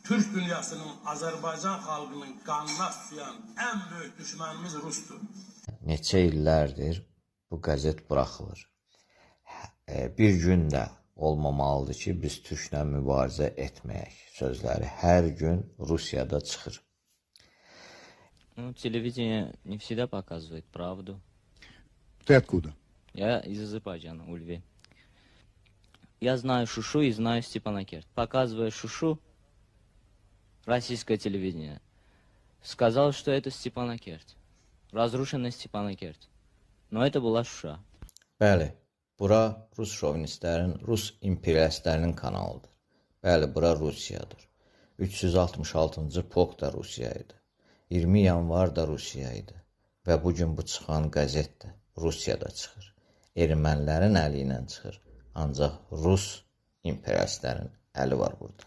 Türk dünyasının, Azərbaycan xalqının qanına suyan ən böyük düşmənimiz Rusdur. Neçə illərdir bu qəzet buraxılır. Bir gün də olmamalıdır ki, biz türklə mübarizə etməyək sözləri hər gün Rusiyada çıxır. Ну, телевидение не всегда показывает правду. Ты откуда? Я из Азербайджана, Ульве. Я знаю Шушу и знаю Степанакерт. Показывая Шушу, российское телевидение сказал, что это Степанакерт. Разрушенный Степанакерт. Но это была Шуша. Bəli, bura Rus şovinistlərin, Rus imperialistlərinin kanalıdır. Bəli, bura Rusiyadır. 366-cı polk da Rusiya idi. 20 yanvar da Rusiya idi. Və bugün bu çıxan qəzet də Rusiyada çıxır. Ermənilərin əli ilə çıxır. Ancaq Rus imperialistlərin əli var burada.